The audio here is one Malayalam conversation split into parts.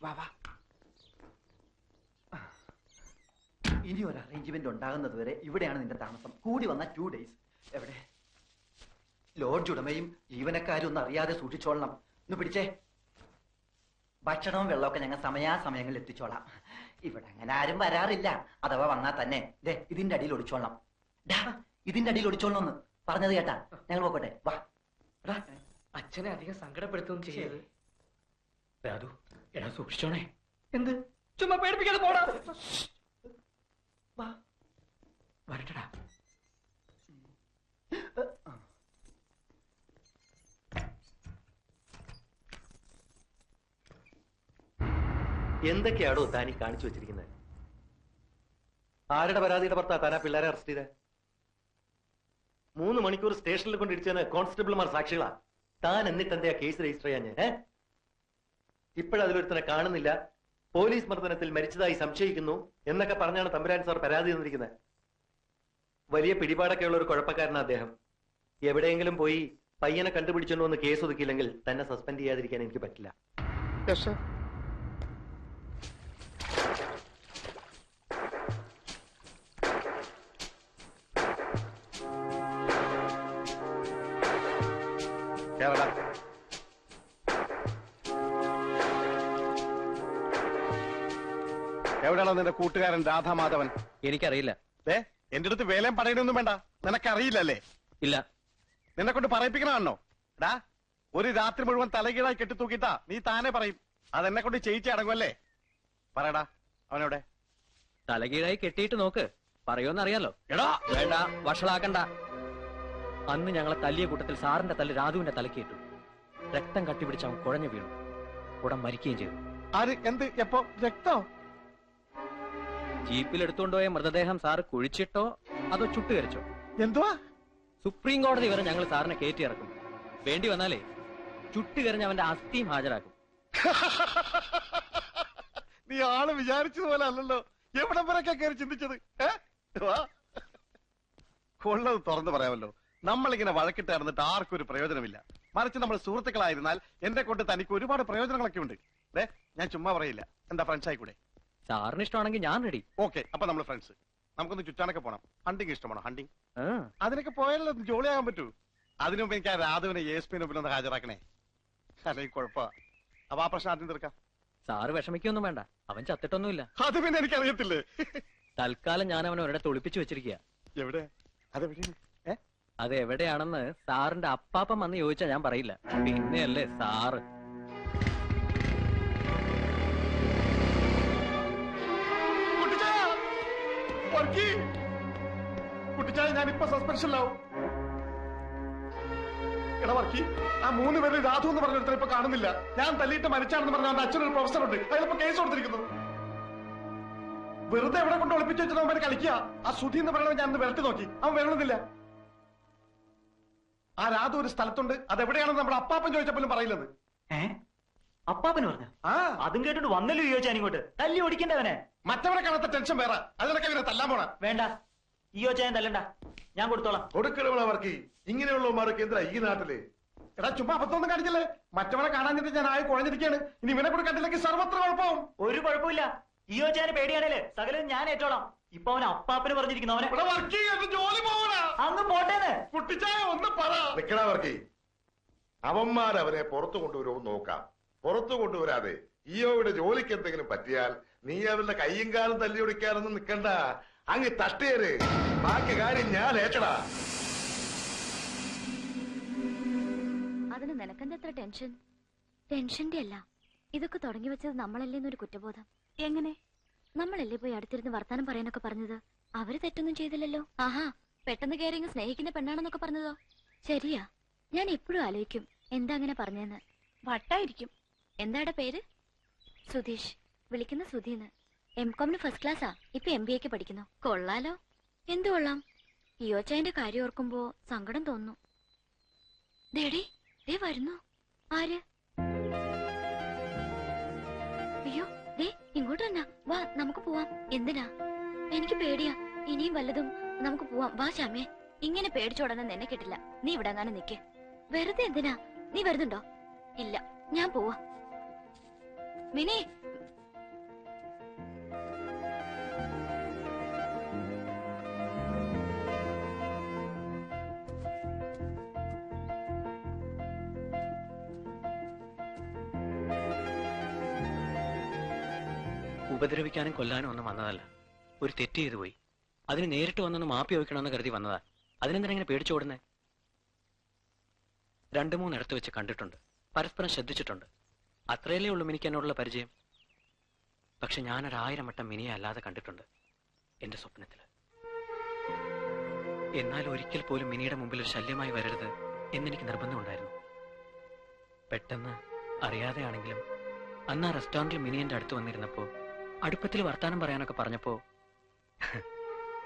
വാ വാ. ഇനി ഒരു അറേഞ്ച്മെന്റ് ഉണ്ടാകുന്നത് വരെ ഇവിടെയാണ് നിന്റെ താമസം. കൂടി വന്ന 2 days. എവിടെ? ലോഡ്ജ് ഉടമയും ജീവനക്കാരും ഒന്നും അറിയാതെ സൂക്ഷിച്ചോളണം. ഒന്ന് പിടിച്ചേ. ഭക്ഷണവും വെള്ളമൊക്കെ ഞങ്ങൾ സമയാസമയങ്ങളിൽ എത്തിച്ചോളാം. ഇവിടെ അങ്ങനെ ആരും വരാറില്ല. അഥവാ വന്നാൽ തന്നെ ഇതിന്റെ അടിയിൽ ഒളിച്ചോളണം. ഇതിന്റെ അടിയിൽ ഒളിച്ചോളണമെന്ന് പറഞ്ഞത് കേട്ടാ? ഞങ്ങൾ പോക്കട്ടെ. വാ. അച്ഛനെ അധികം സങ്കടപ്പെടുത്തുകയും ചെയ്യരുത്. രാധു, എടാ സൂക്ഷിച്ചോണേ. എന്ത്? ചുമ്മാ പേടിപ്പിക്കാതെ പോടാ. വാ, വരട്ടടാ. എന്തൊക്കെയാണോ താനീ കാണിച്ചു വെച്ചിരിക്കുന്നത്? ആരുടെ പരാതിയുടെ പുറത്താ താനാ പിള്ളേരെ അറസ്റ്റ് ചെയ്തേ? 3 മണിക്കൂർ സ്റ്റേഷനിൽ കൊണ്ടിടിച്ചതിന് കോൺസ്റ്റബിൾമാർ സാക്ഷികളാ. താൻ എന്നിട്ട് എന്താ കേസ് രജിസ്റ്റർ ചെയ്യാൻ? ഇപ്പോഴതിലൊരുത്തനെ കാണുന്നില്ല, പോലീസ് മർദ്ദനത്തിൽ മരിച്ചതായി സംശയിക്കുന്നു എന്നൊക്കെ പറഞ്ഞാണ് തമ്പുരാൻ സാർ പരാതി തന്നിരിക്കുന്നത്. വലിയ പിടിപാടൊക്കെ ഉള്ള ഒരു കുഴപ്പക്കാരനാണ് അദ്ദേഹം. എവിടെയെങ്കിലും പോയി പയ്യനെ കണ്ടുപിടിച്ചോണ്ട് വന്ന് കേസ് ഒതുക്കിയില്ലെങ്കിൽ തന്നെ സസ്പെൻഡ് ചെയ്യാതിരിക്കാൻ എനിക്ക് പറ്റില്ല. എവിടെയാണോ നിന്റെ കൂട്ടുകാരൻ രാധാമാധവൻ? എനിക്കറിയില്ല. എന്റെ അടുത്ത് വേലയും പറയണൊന്നും വേണ്ട. നിനക്കറിയില്ലല്ലേ? ഇല്ല. നിന്നെ കൊണ്ട് പറയിപ്പിക്കണോ? ഡാ, ഒരു രാത്രി മുഴുവൻ തലകീഴായി കെട്ടിത്തൂക്കിട്ടാ നീ താനെ പറയും. അതെന്നെ കൊണ്ട് ചെയ്യിച്ച് അടങ്ങുമല്ലേ? പറയടാ, അവനെവിടെ? തലകീഴായി കെട്ടിയിട്ട് നോക്ക്, പറയുമെന്നറിയാലോ. എടാ വേണ്ട, വഷളാക്കണ്ട. അന്ന് ഞങ്ങളെ തല്ലിയ കൂട്ടത്തിൽ സാറിന്റെ തല്ല് രാധുവിന്റെ തലക്കിട്ടു. രക്തം കട്ടിപിടിച്ച് അവൻ കുഴഞ്ഞു വീണു. ഉടൻ മരിക്കുകയും ചെയ്തു. ആര്? എന്ത്? എപ്പോ? രക്തോ? ജീപ്പിൽ എടുത്തുകൊണ്ടുപോയ മൃതദേഹം സാറ് കുഴിച്ചിട്ടോ അതോ ചുട്ടുകരിച്ചോ? എന്തുവാ? സുപ്രീം കോടതി വരെ ഞങ്ങൾ സാറിനെ കയറ്റി ഇറക്കും. വേണ്ടി വന്നാലേ ചുട്ടുകരിഞ്ഞ് അവന്റെ അസ്ഥിയും ഹാജരാക്കും. നീ ആള് വിചാരിച്ചതുപോലെ അല്ലല്ലോ. എവിടെ വരൊക്കെ കയറി ചിന്തിച്ചത്? കൊള്ളത് തുറന്നു പറയാമല്ലോ. നമ്മളിങ്ങനെ വഴക്കിട്ട് നടന്നിട്ട് ആർക്കും ഒരു പ്രയോജനമില്ല. മറിച്ച് നമ്മൾ സുഹൃത്തുക്കളായിരുന്നാൽ എന്നെ കൊണ്ട് തനിക്ക് ഒരുപാട് പ്രയോജനങ്ങളൊക്കെ ഉണ്ട്. ഞാൻ ചുമ്മാ പറയില്ല. എന്താ ഫ്രണ്ട്സ് ആയിക്കൂടെ? സാറിന് ഇഷ്ടമാണെങ്കിൽ ഞാൻ റെഡി. ഓക്കെ, അപ്പൊ നമ്മൾ ഫ്രണ്ട്സ്. നമുക്കൊന്ന് ചുറ്റാനൊക്കെ പോണം. ഹണ്ടിങ് ഇഷ്ടമാണോ? ഹണ്ടിങ് അതിനൊക്കെ പോയാലോ ജോളിയാകാൻ പറ്റൂ. അതിനു മുമ്പ് എനിക്ക് ആ രാധുവിനെ ESP മുമ്പിൽ ഹാജരാക്കണേ. അല്ലെങ്കിൽ കുഴപ്പ. അപ്പൊ ആ പ്രശ്നം ആദ്യം തീർക്കാം. സാറ് വിഷമിക്കൊന്നും വേണ്ട, അവൻ ചത്തിട്ടൊന്നുമില്ല. അത് പിന്നെ എനിക്കറിയത്തില്ലേ. തൽക്കാലം ഞാൻ അവനെ ഒരിടത്ത് ഒളിപ്പിച്ചു വെച്ചിരിക്കുക. എവിടെ? അത് എവിടെയാണെന്ന് സാറിന്റെ അപ്പാപ്പൻ വന്ന് ചോദിച്ചാ ഞാൻ പറയില്ല. പിന്നെയല്ലേ സാറ്. കുട്ടിച്ചായ, ഞാനിപ്പോ സസ്പെൻഷനിലാവും. എടാ വർക്കി, ആ 3 പേരിൽ രാധു എന്ന് പറഞ്ഞ ഇപ്പൊ കാണുന്നില്ല. ഞാൻ തല്ലിയിട്ട് മരിച്ചാണെന്ന് പറഞ്ഞ അവന്റെ അച്ഛനൊരു പ്രൊഫസറുണ്ട്. അതിലിപ്പോ കേസ് കൊടുത്തിരിക്കുന്നു. വെറുതെ എവിടെ കൊണ്ട് ഒളിപ്പിച്ചു വെച്ചാൽ അവൻ കളിക്കുക. ആ സുധി എന്ന് പറയുന്നത് ഞാൻ വിരട്ടി നോക്കി, അവൻ വരണമെന്നില്ല. ആ രാധു ഒരു സ്ഥലത്തുണ്ട്. അതെവിടെയാണെന്ന് നമ്മുടെ അപ്പാപ്പൻ ചോദിച്ചപ്പോലും പറയില്ലെന്ന്. അപ്പാപ്പന് പറഞ്ഞു? അതും കേട്ടിട്ട് വന്നല്ലോ ചോദിച്ചാൽ ഇങ്ങോട്ട് തല്ലി ഓടിക്കണ്ടവനെ. മറ്റവരെ കാണാത്ത ടെൻഷൻ വേറെ. അതിനൊക്കെ ഇവരെ തല്ലാൻ പോണ. വേണ്ട, ചോദിച്ചാൽ തല്ലണ്ട, ഞാൻ കൊടുത്തോളാം. കൊടുക്കണവർക്ക് ഇങ്ങനെയുള്ളവന്മാരൊക്കെ എന്താ ഈ നാട്ടില്? എടാ ചുമ്മാ അബദ്ധമൊന്നും കാണിക്കല്ലേ. മറ്റവരെ കാണാഞ്ഞിട്ട് ഞാൻ ആയി കുഴഞ്ഞിരിക്കുകയാണ്. ഇനി ഇവനെ കൂടെ കണ്ടില്ലെങ്കിൽ സർവത്ര കുഴപ്പമാവും. ഒരു കുഴപ്പമില്ല. ചോദിച്ചാൽ പേടിയാണല്ലേ സകലം ഞാൻ ഏറ്റോളാം. ഇപ്പൊ അവൻ അപ്പാപ്പന് പറഞ്ഞിരിക്കുന്നു. അവനെ ജോലി പോകണ അങ്ങ് പോട്ടേന്ന്. കുട്ടിച്ചായ ഒന്ന് പറ. നിക്കണവർക്ക് അവന്മാരവനെ പുറത്തു കൊണ്ടുവരുമോ നോക്കാം. പുറത്തു കൊണ്ടുവരാതെ ഈയോയുടെ ജോലിക്ക് എന്തെങ്കിലും പറ്റിയാൽ നീ അവരുടെ കയ്യും കാലും തല്ലി ഒടിക്കാനൊന്നും നിക്കണ്ട. അങ്ങ് തട്ടേര്. ബാക്കി കാര്യം ഞാൻ ഏറ്റടാ. അതിന് നിനക്കെന്താ ടെൻഷൻ? ടെൻഷന്റെ അല്ല, ഇതൊക്കെ തുടങ്ങി വെച്ചത് നമ്മളല്ലേന്നൊരു കുറ്റബോധം. എങ്ങനെ? നമ്മളല്ലേ പോയി അടുത്തിരുന്ന് വർത്താനം പറയാനൊക്കെ പറഞ്ഞത്? അവര് തെറ്റൊന്നും ചെയ്തില്ലല്ലോ. ആഹാ, പെട്ടെന്ന് കയറി സ്നേഹിക്കുന്ന പെണ്ണാണെന്നൊക്കെ പറഞ്ഞതോ? ശരിയാ, ഞാൻ എപ്പോഴും ആലോചിക്കും എന്താ അങ്ങനെ പറഞ്ഞെന്ന്. വട്ടായിരിക്കും. എന്താടെ പേര്? സുധീഷ്. വിളിക്കുന്ന സുധീന്ന്. MCOMന് ഫസ്റ്റ് ക്ലാസ്സാ. ഇപ്പൊ MBAക്ക് പഠിക്കുന്നു. കൊള്ളാലോ. എന്തു കൊള്ളാം? ഇയോച്ചായന്റെ കാര്യം ഓർക്കുമ്പോ സങ്കടം തോന്നുന്നു. ദേടി, ദേ വരുന്നു. ആര്? അയ്യോ, ദേ ഇങ്ങോട്ട് തന്നെ. വാ, നമുക്ക് പോവാം. എന്തിനാ? എനിക്ക് പേടിയാ. ഇനിയും വല്ലതും. നമുക്ക് പോവാം. വാ ശ്യാമേ. ഇങ്ങനെ പേടിച്ചോടന്ന് എന്നെ കിട്ടില്ല. നീ ഇവിടെ അങ്ങനെ നിക്ക്. വെറുതെ എന്തിനാ? നീ വരുന്നുണ്ടോ? ഇല്ല, ഞാൻ പോവാ. മിനി, ഉപദ്രവിക്കാനും കൊല്ലാനും ഒന്നും വന്നതല്ല. ഒരു തെറ്റ് ചെയ്തു പോയി. അതിന് നേരിട്ട് വന്നൊന്ന് മാപ്പി വയ്ക്കണമെന്ന് കരുതി വന്നതാ. അതിനെന്തിനെങ്ങനെ പേടിച്ചോടുന്നേ? 2-3 ഇടത്ത് വെച്ച് കണ്ടിട്ടുണ്ട്, പരസ്പരം ശ്രദ്ധിച്ചിട്ടുണ്ട്. അത്രയല്ലേ ഉള്ളൂ മിനിക്ക് എന്നോടുള്ള പരിചയം. പക്ഷെ ഞാനൊരു1000 വട്ടം മിനിയെ അല്ലാതെ കണ്ടിട്ടുണ്ട് എന്റെ സ്വപ്നത്തില്. എന്നാൽ ഒരിക്കൽ പോലും മിനിയുടെ മുമ്പിൽ ഒരു ശല്യമായി വരരുത് എന്നെനിക്ക് നിർബന്ധമുണ്ടായിരുന്നു. പെട്ടെന്ന് അറിയാതെയാണെങ്കിലും അന്ന് ആ റെസ്റ്റോറന്റിൽ മിനി എന്റെ അടുത്ത് വന്നിരുന്നപ്പോ അടുപ്പത്തിൽ വർത്താനം പറയാനൊക്കെ പറഞ്ഞപ്പോ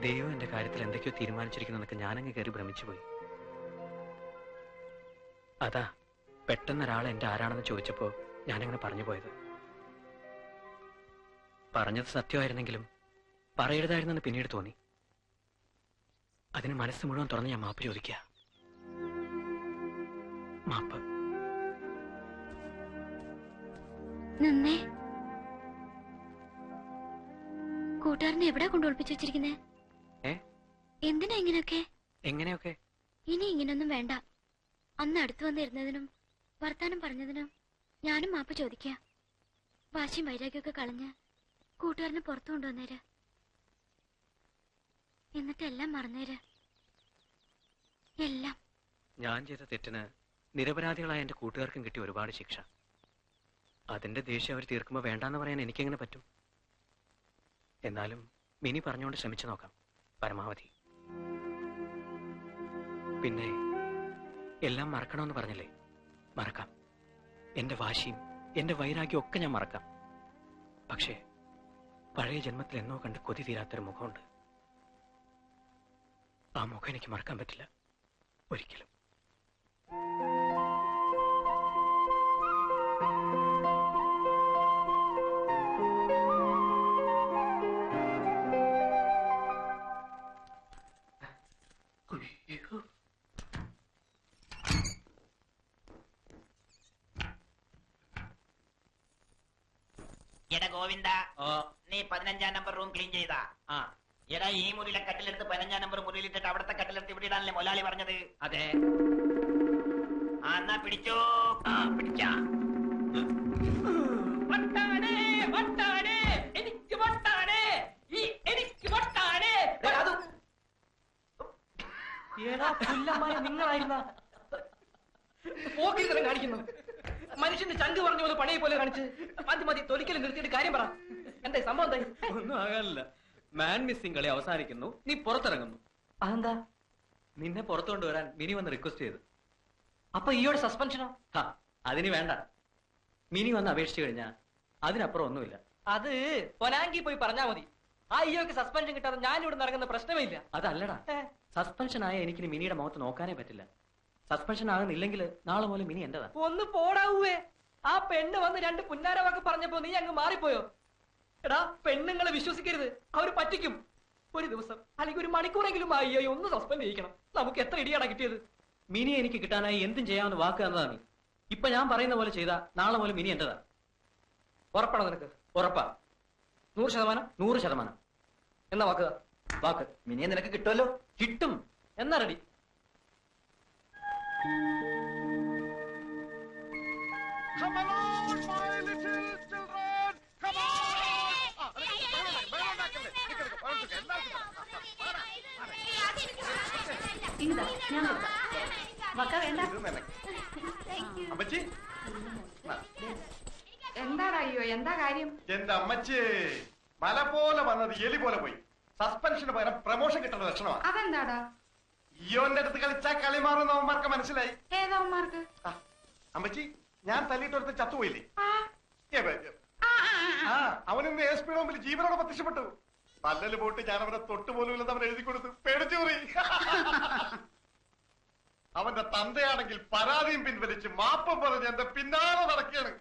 ദൈവം എന്റെ കാര്യത്തിൽ എന്തൊക്കെയോ തീരുമാനിച്ചിരിക്കുന്നതൊക്കെ ഞാനങ്ങ് കയറി ഭ്രമിച്ചുപോയി. അതാ പെട്ടെന്ന് ഒരാൾ എന്റെ ആരാണെന്ന് ചോദിച്ചപ്പോ ഞാനങ്ങനെ പറഞ്ഞു പോയത്. പറഞ്ഞത് സത്യമായിരുന്നെങ്കിലും പറയരുതായിരുന്നെന്ന് പിന്നീട് തോന്നി. അതിന് മനസ്സ് മുഴുവൻ തുറന്ന് ഞാൻ മാപ്പ് ചോദിക്കുക. മാപ്പ്. നിന്നേ, കൂട്ടുകാരനെ എവിടെ കൊണ്ട് ഒളിപ്പിച്ചു വെച്ചിരിക്കുന്നേ? എന്തിനാ ഇങ്ങനെയൊക്കെ? എങ്ങനെയൊക്കെ? ഇനി ഇങ്ങനൊന്നും വേണ്ട. അന്ന് അടുത്ത് വന്നിരുന്നതിനും വർത്താനം പറഞ്ഞതിനും ഞാനും മാപ്പ് ചോദിക്കുക. വാശിയും വൈരാഗ്യമൊക്കെ കളഞ്ഞ് കൂട്ടുകാരനെ പുറത്തു കൊണ്ടുവന്നേര്. എന്നിട്ട് എല്ലാം മറന്നേര്. എല്ലാം. ഞാൻ ചെയ്ത തെറ്റിന് നിരപരാധികളായ എന്റെ കൂട്ടുകാർക്കും കിട്ടിയ ഒരുപാട് ശിക്ഷ. അതിന്റെ ദേഷ്യം അവർ തീർക്കുമ്പോൾ വേണ്ടാന്ന് പറയാൻ എനിക്കെങ്ങനെ പറ്റും? എന്നാലും മിനി പറഞ്ഞുകൊണ്ട് ശ്രമിച്ചു നോക്കാം പരമാവധി. പിന്നെ എല്ലാം മറക്കണമെന്ന് പറഞ്ഞില്ലേ, മറക്കാം. എന്റെ വാശിയും എന്റെ വൈരാഗ്യവും ഒക്കെ ഞാൻ മറക്കാം. പക്ഷേ പഴയ ജന്മത്തിൽ എന്നോ കണ്ട് കൊതി തീരാത്തൊരു മുഖമുണ്ട്. ആ മുഖം എനിക്ക് മറക്കാൻ പറ്റില്ല ഒരിക്കലും. എടാ ഗോവിന്ദ, നീ 15-ാം നമ്പർ റൂം ക്ലീൻ ചെയ്താ? എടാ, ഈ മുറിയിലെ കട്ടിലെടുത്ത് 15-ാം നമ്പർ മുറിയിലിട്ടിട്ട് അവിടുത്തെ കട്ടിലെടുത്ത് ഇവിടെ ഇടാനല്ലേ മൊലാളി പറഞ്ഞത്? അതെ. എന്നാ പിടിച്ചോ. പിടിച്ച നിങ്ങളായിരുന്ന പോക്കിരിത്തരം കാണിക്കുന്നു. മനുഷ്യന്റെ ചങ്ക് പറഞ്ഞ പോലെ പണിയെ പോലെ കാണിച്ച് മതി മതി തൊലിക്കലും നിർത്തിയിട്ട് കാര്യം പറ. എന്തായി സംഭവം? എന്തായി? ഒന്നും ആകാനില്ല. മാൻ മിസ്സിംഗ് കളി അവസാനിക്കുന്നു, നീ പുറത്തിറങ്ങുന്നു. അതെന്താ? നിന്നെ പുറത്തു കൊണ്ടുവരാൻ മിനി വന്ന് റിക്വസ്റ്റ് ചെയ്തു. അപ്പൊ ഈയോടെ സസ്പെൻഷനോ? അതിന് വേണ്ട. മിനി വന്ന് അപേക്ഷിച്ചു കഴിഞ്ഞാ അതിനപ്പുറം ഒന്നുമില്ല. അത് പൊനാങ്കി പോയി പറഞ്ഞാ മതി. ആ ഈയോക്ക് സസ്പെൻഷൻ കിട്ടാതെ ഞാൻ ഇവിടെ ഇറങ്ങുന്ന പ്രശ്നമേ ഇല്ല. അതല്ലടാ, സസ്പെൻഷൻ ആയ എനിക്കിനി മിനിയുടെ മുഖത്ത് നോക്കാനേ പറ്റില്ല. സസ്പെൻഷൻ ആകുന്നില്ലെങ്കിൽ നാളെ മുതൽ മിനി എന്റേതാ. ഒന്ന് പോടാവേ. ആ പെണ്ണ് വന്ന് 2 പുന്നാരവാക്ക് പറഞ്ഞപ്പോ നീ അങ്ങ് മാറിപ്പോയോ? എടാ, പെണ്ണുങ്ങളെ വിശ്വസിക്കരുത്, അവര് പറ്റിക്കും. ഒരു ദിവസം അല്ലെങ്കിൽ ഒരു മണിക്കൂറെങ്കിലും അയ്യോ ഒന്ന് സസ്പെൻഡ് ചെയ്യിക്കണം. നമുക്ക് എത്ര ഇടിയാടാ കിട്ടിയത്? മിനി എനിക്ക് കിട്ടാനായി എന്തും ചെയ്യാമെന്ന് വാക്ക് തന്നതാണ്. ഇപ്പൊ ഞാൻ പറയുന്ന പോലെ ചെയ്താ നാളെ മുതൽ മിനി എന്റേതാ. ഉറപ്പാണോ നിനക്ക്? ഉറപ്പാ. 100%? 100%. എന്നാ വാക്കുക. വാക്ക്. മിനിയെ നിനക്ക് കിട്ടുമല്ലോ. കിട്ടും. എന്നാ ready. Come along, my little children! Come on! അമ്മച്ചി, എന്താടാ അയ്യോ, എന്താ കാര്യം? എന്റെ അമ്മച്ചി, മല പോലെ വന്നത് എലി പോലെ പോയി. സസ്പെൻഷന് പകരം പ്രമോഷൻ കിട്ടുന്ന ലക്ഷണമാണ്. അതെന്താടാ? ഇയോന്റെ അടുത്ത് കളിച്ചാൽ കളി മാറുന്ന അവന്മാർക്ക് മനസ്സിലായി. ഏതവന്മാർക്ക്? അമ്മച്ചി, ഞാൻ തല്ലിയിട്ടൊരുത്ത് ചത്തുപോയില്ലേ? അവനിന്ന് എസ് പിയുടെ മുമ്പിൽ ജീവനോടെ പ്രത്യക്ഷപ്പെട്ടു. പല്ലല് പോയിട്ട് ഞാൻ അവനെ തൊട്ടുപോലും ഇല്ലെന്ന് അവൻ എഴുതി കൊടുത്തു. പേടിച്ചു പോയി. അവന്റെ തന്തയാണെങ്കിൽ പരാതിയും പിൻവലിച്ച് മാപ്പം പറഞ്ഞ് എന്റെ പിന്നാലെ നടക്കുകയാണ്.